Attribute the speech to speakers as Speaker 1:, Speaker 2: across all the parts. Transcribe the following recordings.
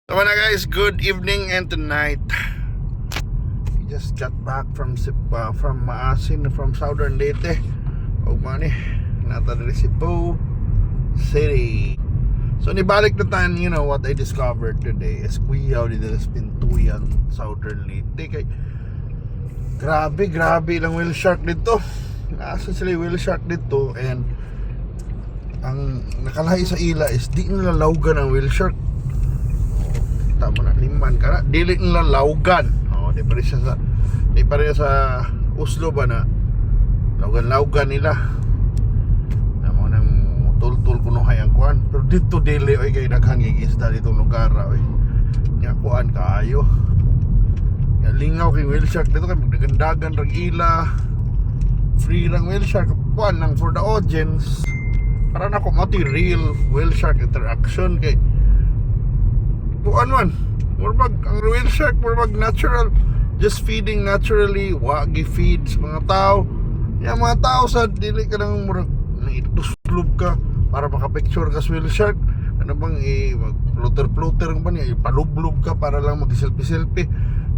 Speaker 1: So na guys, good evening and tonight we just got back from Maasin, from Southern Leyte. O mani, nata diri Cebu City. So nibalik na tayo, you know what I discovered today is kuyaw dito sa Pintuyan, Southern Leyte. Kay grabe lang whale shark dito. Nasa sila yung whale shark dito, and ang nakalahi sa ila is di nila lawgan ang whale shark. Tama na, liman ka na, dili nila lawgan. Di pa rin sa Oslo ba na lawgan nila na mo nang tul kunuhay ang kuan. Pero dito dili oy kay daghang isda dito lugar oy nya kuan kaayo ya lingaw kay whale shark dito kay magdagandagan rag ila, free rang whale shark kuan lang for the audience para na ko mati real whale shark interaction kay kuan man murbag ang whale shark murbag natural, just feeding naturally, wagi feed sa mga tao. Yung mga tao sa dili ka nang murag naituslub ka para makapicture ka sa whale shark. Ano bang mag-floater ba niya, ipalublob ka para lang mag-selfie.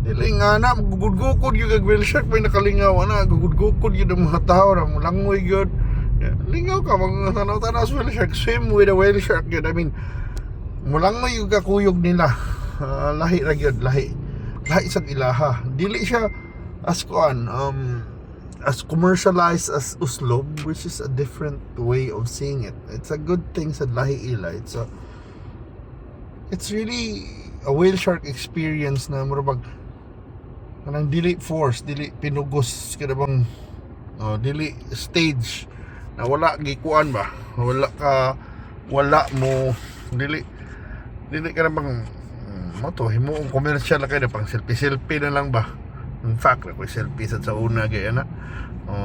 Speaker 1: Dili nga na, magugud-gukod yung whale shark, may nakalingaw na, gugud-gukod yung mga tao na mulangoy yun. Lingaw ka, mga tanaw-tanaw sa whale shark, swim with a whale shark yun. I mean, mulangoy yung kakuyog nila. Lahi ra gyud, lahi sa ilaha. Dili siya as kuan as commercialized as Uslob, which is a different way of seeing it. It's a good thing sa lahi ila. It's really a whale shark experience na murabag kanang dili force, dili pinugos kada bang dili stage na wala gikuan ba, wala mo dili ka na bang mo to himo ang commercial kay na pang selfie na lang ba. In fact ako selfie sa una gaya na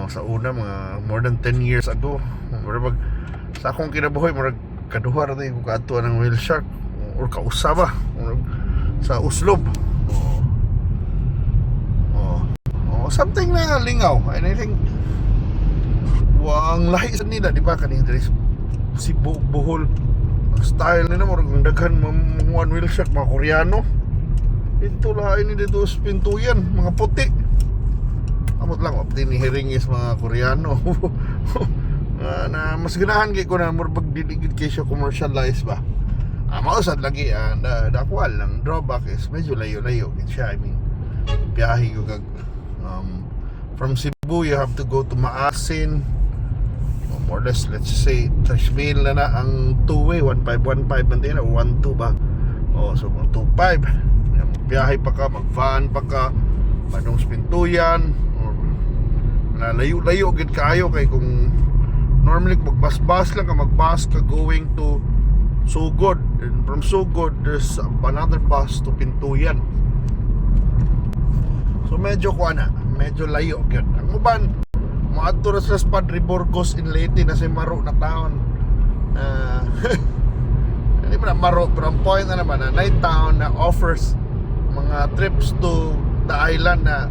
Speaker 1: sa una mga more than 10 years ago murag sa akong kinabuhi murag kaduha ra ko kadto ng whale shark or kausa ba sa Uslob something na lingaw, and I think ang lahi sa nila di ba kaning si Bohol style nila mo daghan mga whale shark, mga Koreano dito lain ni dito sa Pintuyan, mga puti amot lang opti ni Heringis mga Koreano na mas ganahan kay ko na more pag diligid kay siya commercialized ba. Mausad lagi dakwal lang drawback is medyo layo-layo siya. I mean biyahe ko from Cebu you have to go to Maasin, more or less, let's say 3,000 na ang two-way, 1515 man din, o 12 ba? So kung 25, biyahe pa ka, mag-van pa ka, padong sa Pintuyan, na layo-layo gid kaayo kay kung normally magbas-bas lang ka, magbus ka going to Sugod, and from Sugod there's another bus to Pintuyan. So medyo medyo layo gid. Ang uban maadto ra sa Padre Burgos in Leyte na si Maro na taon. Hindi pa na Maro, pero ang point na naman na night town na offers mga trips to the island na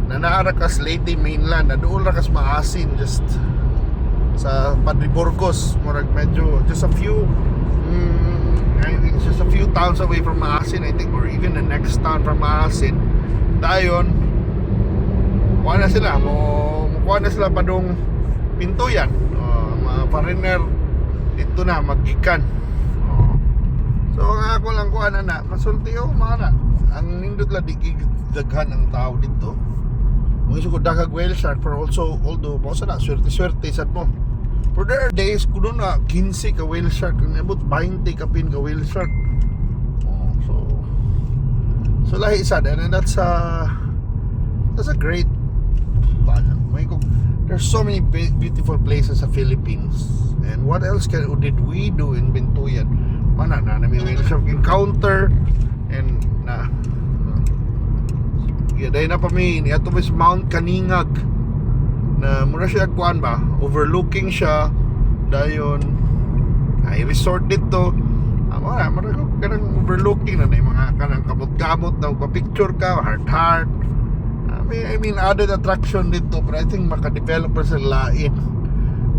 Speaker 1: naara ka sa Leyte mainland, na doon ra ka sa Maasin, just sa Padre Burgos, murag medyo just a few I think just a few towns away from Maasin, I think, or even the next town from Maasin. Dayon kuha na sila padong Pintuyan, mga foreigner dito na magikan. So nga ako lang kuha na masulti mga na ang nindot la daghan ang tao dito mga isog dagag whale shark, pero also although mo sa na swerte sad mo, pero there are days kuno na 15 ka whale shark, about 20 ka pin ka whale shark. So lahi sad, and that's a great there's so many beautiful places sa Philippines. And what else did we do in Pintuyan? Mana na may whale shark encounter, and dahil na pa may ato is Mount Kaningag na mura siya kuan ba, overlooking siya dayon ay resort dito. Mara ko kanang overlooking na yung mga kanang kamot-kamot na magpa-picture ka, heart. I mean added attraction dito, but I think maka-develop sa lain.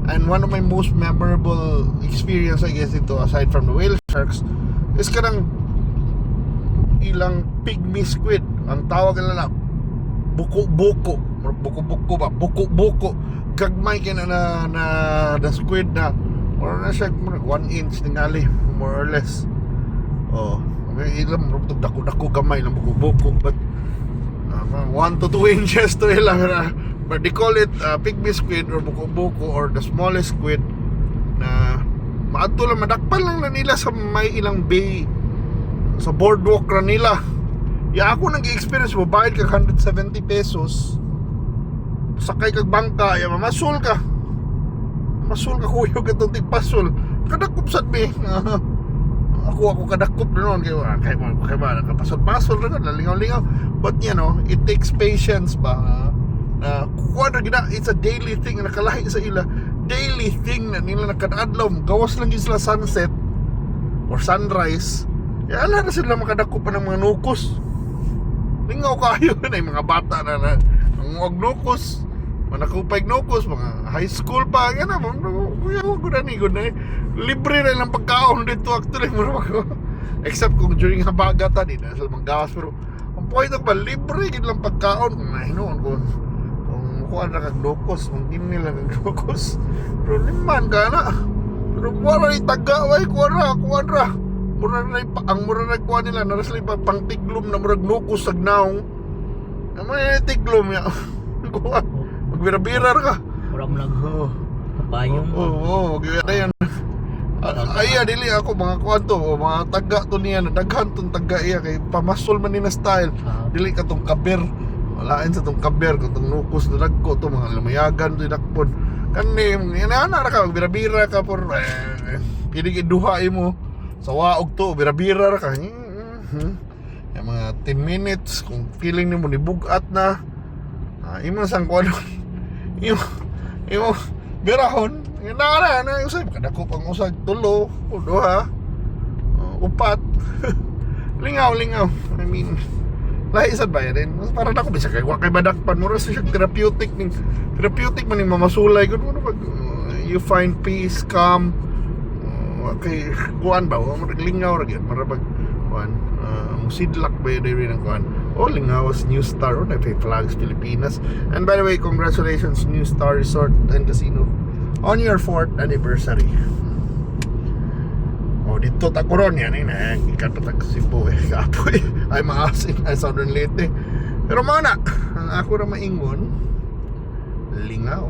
Speaker 1: And one of my most memorable experience I guess dito, aside from the whale sharks, is kanang ilang pygmy squid. Ang tawag nila buko-buko. Buko-buko ba? Buko-buko. Gagmay kaya na squid na or na siya 1 inch ningali more or less. Oh, okay, ilang dako-dako gamay lang buko-buko, but 1 to 2 inches to ilang but they call it pygmy squid or buko-buko or the smallest squid na maadto lang, madakpan lang na nila sa may ilang bay sa boardwalk ra nila. Ako nag-experience mo, bayad ka 170 pesos, sakay kag bangka, masul ka kuyog itong tigpasul, kadakop sad me. ako kadakop na noon kay ba nakapasol-pasol na lingaw-lingaw, but it takes patience ba na kuha na gina. It's a daily thing, nakalahi sa ila daily thing na nila nakadadlaw, gawas lang sila sunset or sunrise, ala na sila makadakop pa ng mga nukos. Lingaw kayo na yung mga bata na ang nukos, manakupay nukos, mga high school pa, gana mo, good na libre na lang pagkaon dito actually, except kung during habagatan, di na sila manggawas, pero ang point ba, libre gid lang pagkaon kung nahinuon kung kuha na kag nukos, kung hindi nila kag nukos, pero liman ka na, pero wala rin tagaway, kuha na ang mura na kuha nila, naras lang pang tiglom na murag nukos sag naong, naman yung tiglom ya, kuha magbira-birar ka.
Speaker 2: Murag lang. Kapayong.
Speaker 1: Oo, gaya yan. Ay, dili ako mga kwanto, mga taga to niya, daghan tong taga iya kay pamasol man ni na style. Dili ka tong kaber. Walain sa tong kaber kung tong nukos na dagko to mga lumayagan to dakpon. Kani ana ra ka magbira-bira ka por pili duha mo sa waog to, bira-bira ka. Yung mga 10 minutes kung feeling nimo nibugat na. Imo sang kuno. Imo birahon na usay kadako pang usag tulo o duha upat. lingaw I mean lahi sad ba yan para dako bisa kay wa kay badakpan mo ra siya therapeutic man ning mamasulay kun mo pag you find peace, calm, kay kuan ba mo lingaw ra gyud para pag kuan musidlak ba yun ng kuan. Lingawas New Star na Flags Pilipinas. And by the way, congratulations New Star Resort and Casino on your 4th anniversary. Dito takuron yan ikatatag Cebu kapoy ay maasin ay Southern Leyte, pero mana ang ako ra maingon lingaw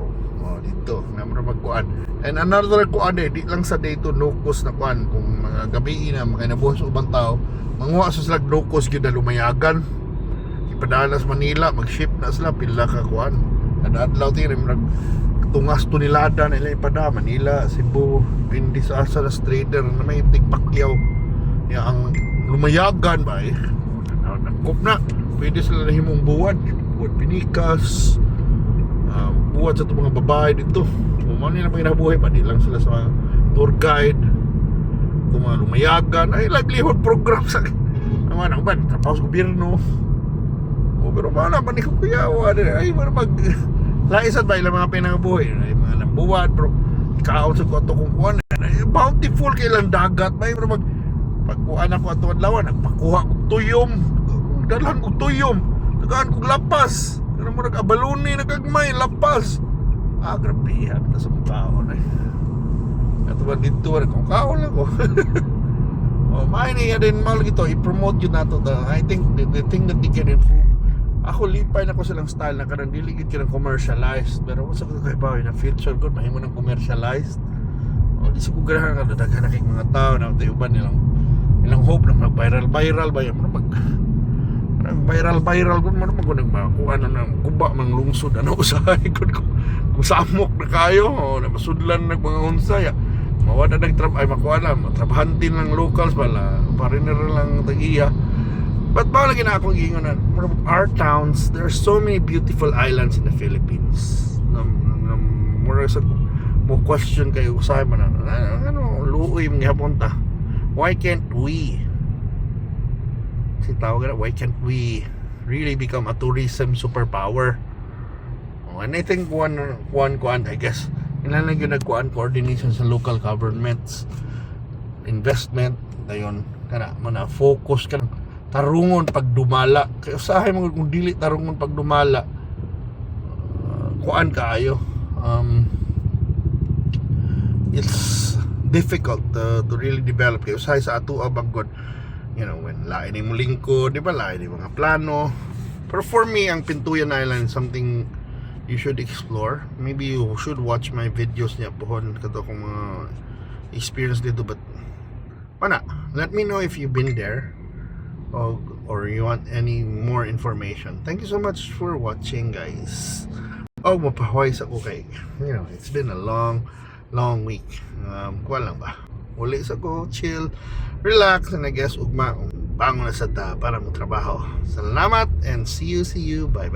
Speaker 1: dito na magkuan. And another kuan di lang sa day to nukos na kuan kung mga gabi na makinabuhos sa ubang tao manguha sa slag nukos gyud na lumayagan padala sa Manila, mag-ship na sila pila ka kuan. Adlaw ti tungas to nilada na ila ipada Manila, Cebu, hindi sa asa na trader na may tigpakyaw. Ang lumayagan ba nakop na. Pwede sila na himong buwad pinikas. Buwad sa itong mga babae dito. Kung nila pang inabuhay pa, di lang sila sa tour guide. Kung mga lumayagan, ay livelihood program sa naman ang ban, trabaho sa gobyerno. Pero wala pa ni kuyawa ay mag laisan ba ilang mga pinangabuhay ay mga lambuwad bro kaon sa kuwato kung kuwan bountiful kay ilang dagat may pero pagkuhan ako ato adlaw nagpakuha kog tuyom dalhan kog tuyom tagaan kog lapas pero mo nag-abaluni nagagmay lapas grabe ta sa kaon ato ba dito kung kaon lang ko. May niya din mal gito i-promote yun nato I think the thing that they can improve. Ako lipay na ko silang style na kanang diligid ka ng commercialized, pero kung sa kakaibaw na future good mahimo ng commercialized di sa kugrahan ka daghan na kay mga tao na tayuban nilang hope na mag-viral ba yan mag viral kung man makuha na ng guba mang lungsod usahay kung samok na kayo na masudlan ng mga unsay mawala nagtrabaho ay makuha lang matrabahantin lang locals bala pariner lang tagiya. But bawal lagi na akong ingonan. Our towns, there are so many beautiful islands in the Philippines. Mura sa mo question kayo sa man luoy mga hapunta. Why can't we? Si tawag na, why can't we really become a tourism superpower? And I think one I guess ilan yung nagkuan coordination sa local governments, investment dayon kana mana focus ka tarungon pag dumala. Kaya usahay mo kung dili tarungon pag dumala, kuan kaayo. It's difficult to really develop. Kaya usahay sa ato abagod, you know, when lain mo lingkod, di ba, lain yung mga plano. Pero for me, ang Pintuyan Island is something you should explore. Maybe you should watch my videos niya pohon kato kung mga experience dito. But wala, let me know if you've been there, or you want any more information. Thank you so much for watching, guys. Oh, mapahaway sa ko kay, you know, it's been a long week. Kuwan lang ba, uli sa ko, chill, relax, and I guess ugma bangon na sa ta para mo trabaho. Salamat and see you, bye.